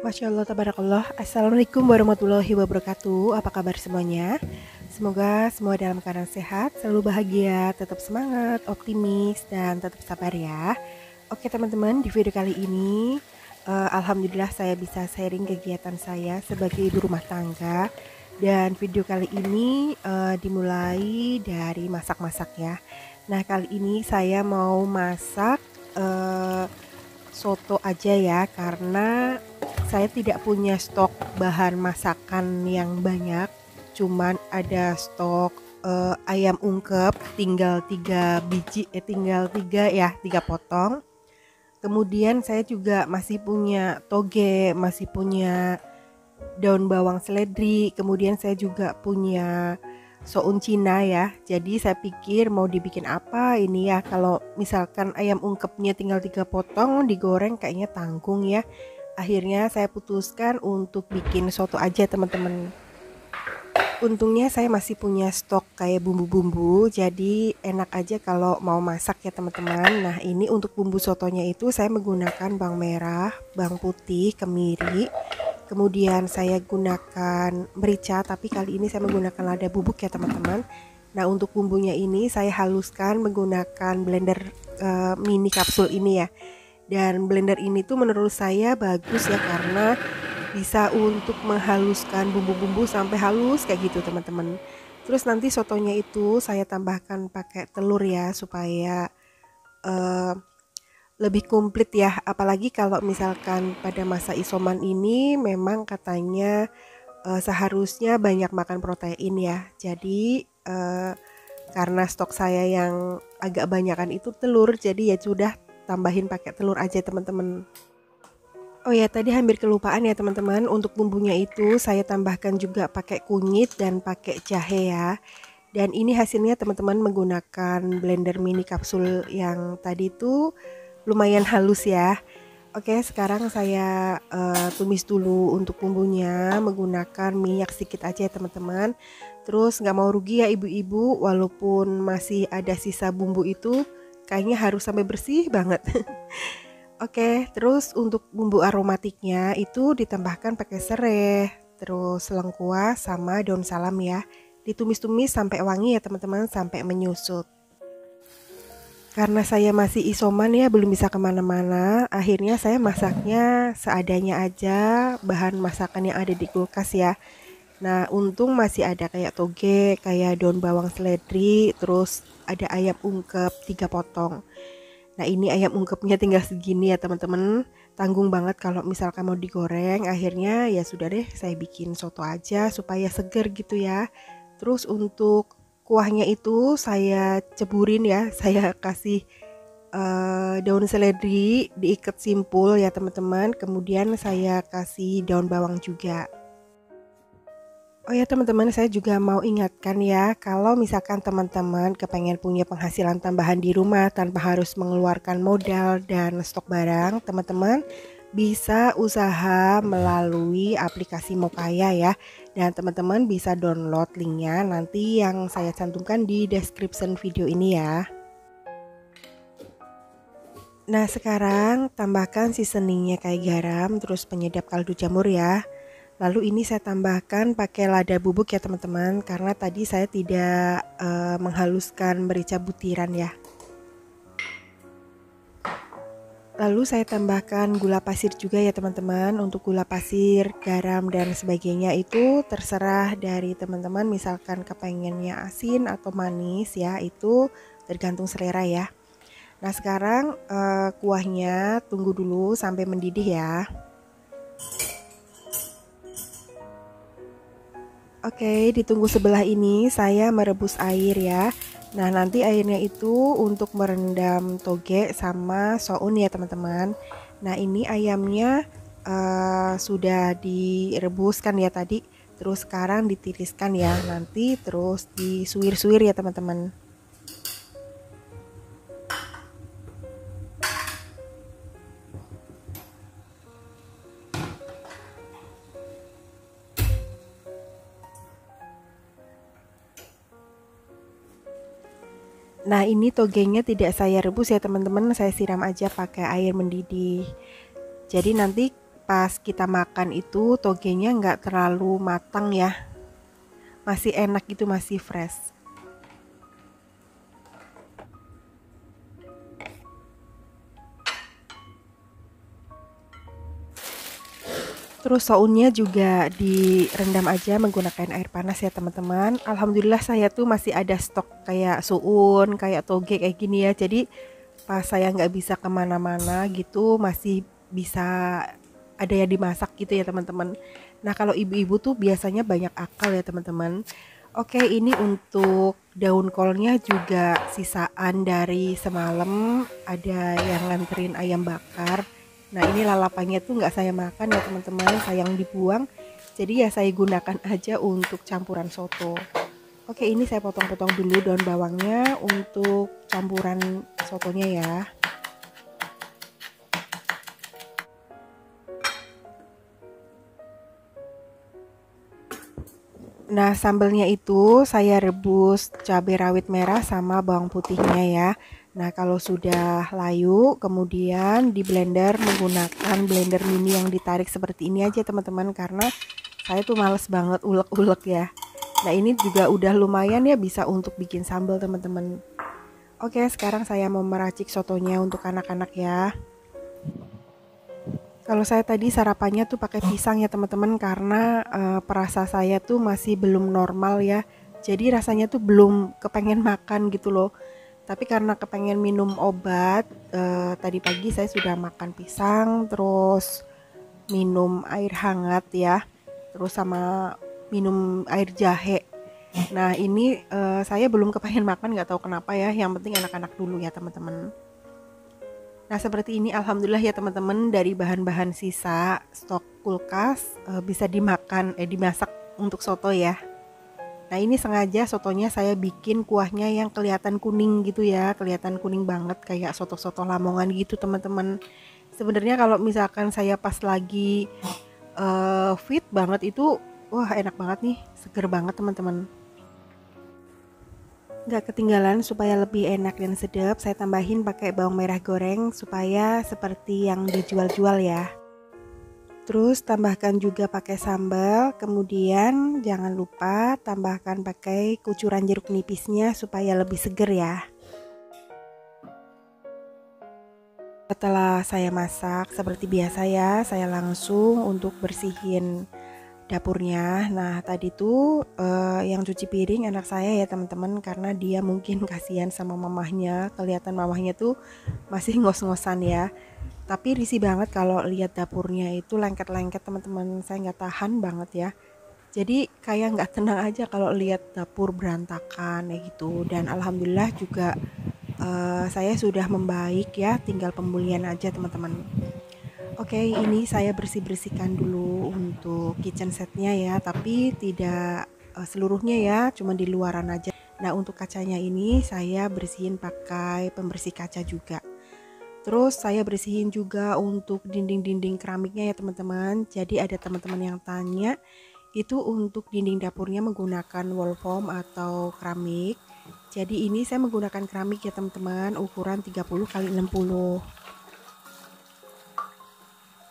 Masya Allah, tabarakallah. Assalamualaikum warahmatullahi wabarakatuh. Apa kabar semuanya? Semoga semua dalam keadaan sehat, selalu bahagia, tetap semangat, optimis, dan tetap sabar ya. Oke teman-teman, di video kali ini Alhamdulillah saya bisa sharing kegiatan saya sebagai ibu rumah tangga. Dan video kali ini dimulai dari masak-masak ya. Nah, kali ini saya mau masak soto aja ya, karena saya tidak punya stok bahan masakan yang banyak, cuman ada stok ayam ungkep tinggal 3 biji, tinggal 3 ya, 3 potong. Kemudian saya juga masih punya toge, masih punya daun bawang seledri, kemudian saya juga punya soun Cina ya. Jadi saya pikir mau dibikin apa ini ya, kalau misalkan ayam ungkepnya tinggal 3 potong digoreng kayaknya tanggung ya. Akhirnya saya putuskan untuk bikin soto aja teman-teman. Untungnya saya masih punya stok kayak bumbu-bumbu, jadi enak aja kalau mau masak ya teman-teman. Nah, ini untuk bumbu sotonya itu saya menggunakan bawang merah, bawang putih, kemiri. Kemudian saya gunakan merica, tapi kali ini saya menggunakan lada bubuk ya teman-teman. Nah, untuk bumbunya ini saya haluskan menggunakan blender mini kapsul ini ya. Dan blender ini tuh menurut saya bagus ya, karena bisa untuk menghaluskan bumbu-bumbu sampai halus kayak gitu teman-teman. Terus nanti sotonya itu saya tambahkan pakai telur ya, supaya lebih komplit ya. Apalagi kalau misalkan pada masa isoman ini memang katanya seharusnya banyak makan protein ya. Jadi karena stok saya yang agak banyakan itu telur, jadi ya sudah tambahin pakai telur aja teman-teman. Oh ya, tadi hampir kelupaan ya teman-teman, untuk bumbunya itu saya tambahkan juga pakai kunyit dan pakai jahe ya. Dan ini hasilnya teman-teman menggunakan blender mini kapsul yang tadi itu lumayan halus ya. Oke, sekarang saya tumis dulu untuk bumbunya menggunakan minyak sedikit aja ya teman-teman. Terus nggak mau rugi ya ibu-ibu, walaupun masih ada sisa bumbu itu kayaknya harus sampai bersih banget. Oke, terus untuk bumbu aromatiknya itu ditambahkan pakai serai, terus lengkuas sama daun salam ya. Ditumis-tumis sampai wangi ya teman-teman, sampai menyusut. Karena saya masih isoman ya, belum bisa kemana-mana, akhirnya saya masaknya seadanya aja, bahan masakan yang ada di kulkas ya. Nah, untung masih ada kayak toge, kayak daun bawang seledri, terus ada ayam ungkep 3 potong. Nah, ini ayam ungkepnya tinggal segini ya teman-teman. Tanggung banget kalau misalkan mau digoreng. Akhirnya ya sudah deh, saya bikin soto aja supaya seger gitu ya. Terus untuk kuahnya itu saya ceburin ya. Saya kasih daun seledri diikat simpul ya teman-teman. Kemudian saya kasih daun bawang juga. Oh ya teman-teman, saya juga mau ingatkan ya, kalau misalkan teman-teman kepengen punya penghasilan tambahan di rumah tanpa harus mengeluarkan modal dan stok barang, teman-teman bisa usaha melalui aplikasi Mokaya ya. Dan teman-teman bisa download linknya nanti yang saya cantumkan di description video ini ya. Nah, sekarang tambahkan seasoningnya kayak garam, terus penyedap kaldu jamur ya. Lalu ini saya tambahkan pakai lada bubuk ya teman-teman, karena tadi saya tidak menghaluskan merica butiran ya. Lalu saya tambahkan gula pasir juga ya teman-teman. Untuk gula pasir, garam dan sebagainya itu terserah dari teman-teman, misalkan kepengennya asin atau manis ya, itu tergantung selera ya. Nah, sekarang kuahnya tunggu dulu sampai mendidih ya. Oke, ditunggu sebelah ini saya merebus air ya. Nah, nanti airnya itu untuk merendam toge sama soun ya teman-teman. Nah, ini ayamnya sudah direbuskan ya tadi. Terus sekarang ditiriskan ya. Nanti terus disuir-suir ya teman-teman. Nah, ini togenya tidak saya rebus ya teman-teman, saya siram aja pakai air mendidih. Jadi nanti pas kita makan itu togenya nggak terlalu matang ya, masih enak gitu, masih fresh. Terus sounnya juga direndam aja menggunakan air panas ya teman-teman. Alhamdulillah saya tuh masih ada stok kayak suun, kayak toge kayak gini ya. Jadi pas saya nggak bisa kemana-mana gitu masih bisa ada yang dimasak gitu ya teman-teman. Nah kalau ibu-ibu tuh biasanya banyak akal ya teman-teman. Oke, ini untuk daun kolnya juga sisaan dari semalam, ada yang nganterin ayam bakar. Nah ini lalapannya tuh nggak saya makan ya teman-teman, sayang dibuang. Jadi ya saya gunakan aja untuk campuran soto. Oke, ini saya potong-potong dulu daun bawangnya untuk campuran sotonya ya. Nah, sambelnya itu saya rebus cabai rawit merah sama bawang putihnya ya. Nah, kalau sudah layu, kemudian di blender menggunakan blender mini yang ditarik seperti ini aja teman-teman, karena saya tuh males banget ulek-ulek ya. Nah, ini juga udah lumayan ya bisa untuk bikin sambal teman-teman. Oke, sekarang saya mau meracik sotonya untuk anak-anak ya. Kalau saya tadi sarapannya tuh pakai pisang ya teman-teman, karena perasa saya tuh masih belum normal ya. Jadi rasanya tuh belum kepengen makan gitu loh. Tapi karena kepengen minum obat, tadi pagi saya sudah makan pisang, terus minum air hangat ya, terus sama minum air jahe. Nah ini saya belum kepengen makan, nggak tahu kenapa ya. Yang penting anak-anak dulu ya teman-teman. Nah seperti ini alhamdulillah ya teman-teman, dari bahan-bahan sisa stok kulkas bisa dimasak untuk soto ya. Nah ini sengaja sotonya saya bikin kuahnya yang kelihatan kuning gitu ya, kelihatan kuning banget kayak soto-soto Lamongan gitu teman-teman. Sebenarnya kalau misalkan saya pas lagi fit banget itu, wah enak banget nih, seger banget teman-teman. Nggak ketinggalan, supaya lebih enak dan sedap, saya tambahin pakai bawang merah goreng supaya seperti yang dijual-jual ya. Terus tambahkan juga pakai sambal, kemudian jangan lupa tambahkan pakai kucuran jeruk nipisnya supaya lebih seger ya. Setelah saya masak seperti biasa ya, saya langsung untuk bersihin dapurnya. Nah tadi tuh yang cuci piring anak saya ya teman-teman, karena dia mungkin kasihan sama mamahnya, kelihatan mamahnya tuh masih ngos-ngosan ya. Tapi risih banget kalau lihat dapurnya itu lengket-lengket teman-teman, saya nggak tahan banget ya. Jadi kayak nggak tenang aja kalau lihat dapur berantakan kayak gitu. Dan alhamdulillah juga saya sudah membaik ya, tinggal pemulihan aja teman-teman. Oke, ini saya bersih-bersihkan dulu untuk kitchen setnya ya, tapi tidak seluruhnya ya, cuma di luaran aja. Nah, untuk kacanya ini saya bersihin pakai pembersih kaca juga. Terus saya bersihin juga untuk dinding-dinding keramiknya ya teman-teman. Jadi ada teman-teman yang tanya, itu untuk dinding dapurnya menggunakan wall foam atau keramik. Jadi ini saya menggunakan keramik ya teman-teman, ukuran 30 x 60.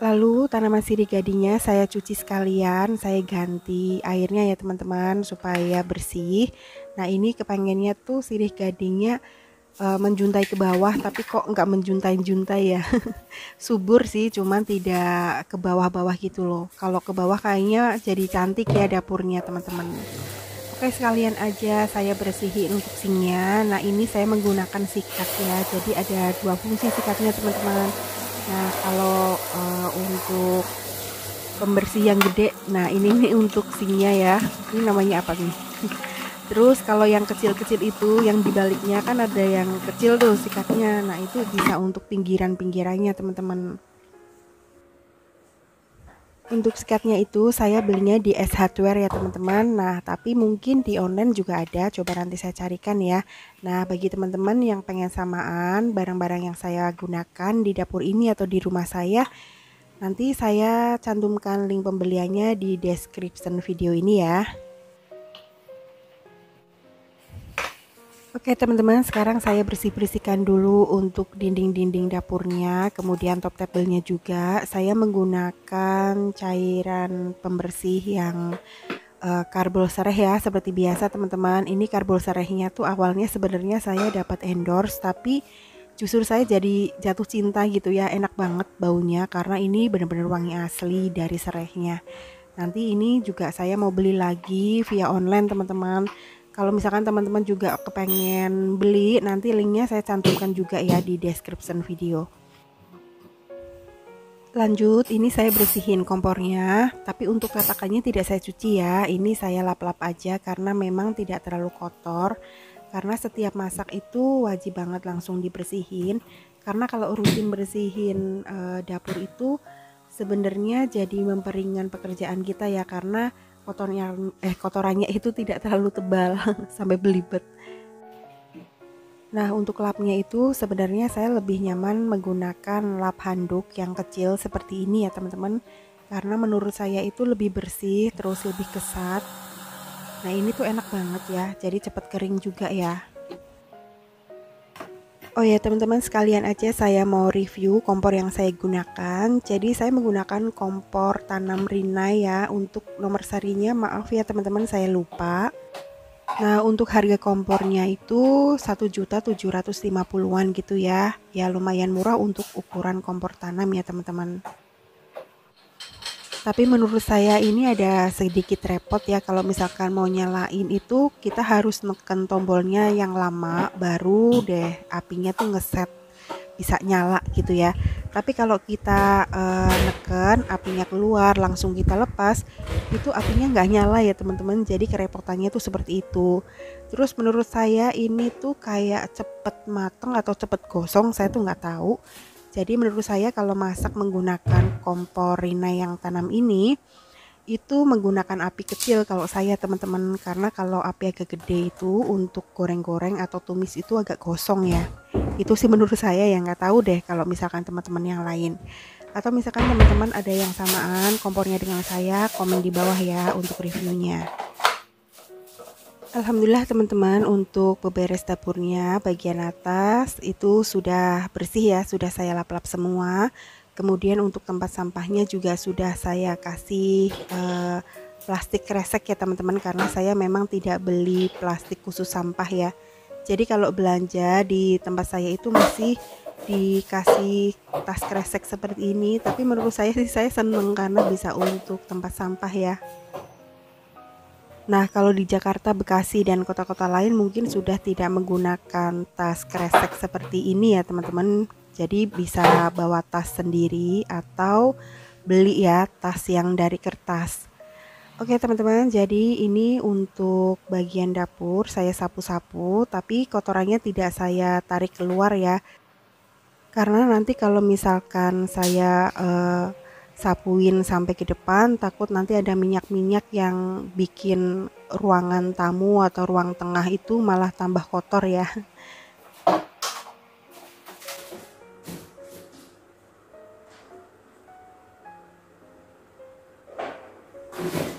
Lalu tanaman sirih gadingnya saya cuci sekalian, saya ganti airnya ya teman-teman supaya bersih. Nah ini kepengennya tuh sirih gadingnya menjuntai ke bawah, tapi kok nggak menjuntai-juntai ya. Subur sih, cuman tidak ke bawah-bawah gitu loh. Kalau ke bawah kayaknya jadi cantik ya dapurnya teman-teman. Oke, sekalian aja saya bersihin untuk sinknya. Nah ini saya menggunakan sikat ya, jadi ada dua fungsi sikatnya teman-teman. Nah kalau untuk pembersih yang gede, nah ini nih untuk sinknya ya, ini namanya apa nih? Terus kalau yang kecil-kecil itu, yang dibaliknya kan ada yang kecil tuh sikatnya, nah itu bisa untuk pinggiran-pinggirannya teman-teman. Untuk sikatnya itu saya belinya di S Hardware ya teman-teman. Nah tapi mungkin di online juga ada, coba nanti saya carikan ya. Nah bagi teman-teman yang pengen samaan barang-barang yang saya gunakan di dapur ini atau di rumah saya, nanti saya cantumkan link pembeliannya di description video ini ya. Oke teman-teman, sekarang saya bersih-bersihkan dulu untuk dinding-dinding dapurnya, kemudian top table-nya juga. Saya menggunakan cairan pembersih yang karbol sereh ya, seperti biasa teman-teman. Ini karbol serehnya tuh awalnya sebenarnya saya dapat endorse, tapi justru saya jadi jatuh cinta gitu ya, enak banget baunya karena ini benar-benar wangi asli dari serehnya. Nanti ini juga saya mau beli lagi via online teman-teman. Kalau misalkan teman-teman juga kepengen beli, nanti linknya saya cantumkan juga ya di description video. Lanjut, ini saya bersihin kompornya, tapi untuk tatakannya tidak saya cuci ya. Ini saya lap-lap aja karena memang tidak terlalu kotor. Karena setiap masak itu wajib banget langsung dibersihin. Karena kalau rutin bersihin dapur itu sebenarnya jadi memperingan pekerjaan kita ya, karena kotorannya itu tidak terlalu tebal sampai belibet. Nah, untuk lapnya itu sebenarnya saya lebih nyaman menggunakan lap handuk yang kecil seperti ini ya teman-teman, karena menurut saya itu lebih bersih, terus lebih kesat. Nah, ini tuh enak banget ya, jadi cepat kering juga ya. Oh ya teman-teman, sekalian aja saya mau review kompor yang saya gunakan. Jadi saya menggunakan kompor tanam Rinnai ya. Untuk nomor serinya maaf ya teman-teman, saya lupa. Nah, untuk harga kompornya itu 1.750.000-an gitu ya. Ya lumayan murah untuk ukuran kompor tanam ya teman-teman. Tapi menurut saya ini ada sedikit repot ya, kalau misalkan mau nyalain itu kita harus neken tombolnya yang lama baru deh apinya tuh ngeset bisa nyala gitu ya. Tapi kalau kita neken apinya keluar langsung kita lepas, itu apinya nggak nyala ya teman-teman. Jadi kerepotannya tuh seperti itu. Terus menurut saya ini tuh kayak cepet mateng atau cepet gosong, saya tuh nggak tahu. Jadi menurut saya kalau masak menggunakan kompor Rinnai yang tanam ini itu menggunakan api kecil kalau saya teman-teman, karena kalau api agak gede itu untuk goreng-goreng atau tumis itu agak gosong ya. Itu sih menurut saya, yang nggak tahu deh kalau misalkan teman-teman yang lain. Atau misalkan teman-teman ada yang samaan kompornya dengan saya, komen di bawah ya untuk reviewnya. Alhamdulillah teman-teman, untuk beberes dapurnya bagian atas itu sudah bersih ya, sudah saya lap-lap semua. Kemudian untuk tempat sampahnya juga sudah saya kasih plastik kresek ya teman-teman, karena saya memang tidak beli plastik khusus sampah ya. Jadi kalau belanja di tempat saya itu masih dikasih tas kresek seperti ini, tapi menurut saya sih saya seneng karena bisa untuk tempat sampah ya. Nah, kalau di Jakarta, Bekasi, dan kota-kota lain mungkin sudah tidak menggunakan tas kresek seperti ini ya teman-teman. Jadi bisa bawa tas sendiri atau beli ya tas yang dari kertas. Oke teman-teman, jadi ini untuk bagian dapur saya sapu-sapu, tapi kotorannya tidak saya tarik keluar ya. Karena nanti kalau misalkan saya sapuin sampai ke depan, takut nanti ada minyak-minyak yang bikin ruangan tamu atau ruang tengah itu malah tambah kotor ya.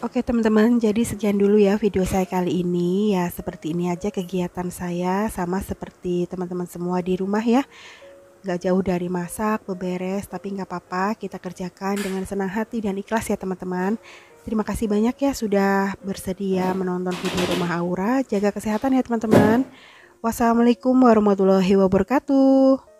Oke teman-teman, jadi sekian dulu ya video saya kali ini. Ya seperti ini aja kegiatan saya, sama seperti teman-teman semua di rumah ya. Gak jauh dari masak, beberes, tapi nggak apa-apa, kita kerjakan dengan senang hati dan ikhlas ya teman-teman. Terima kasih banyak ya sudah bersedia menonton video Rumah Aura. Jaga kesehatan ya teman-teman. Wassalamualaikum warahmatullahi wabarakatuh.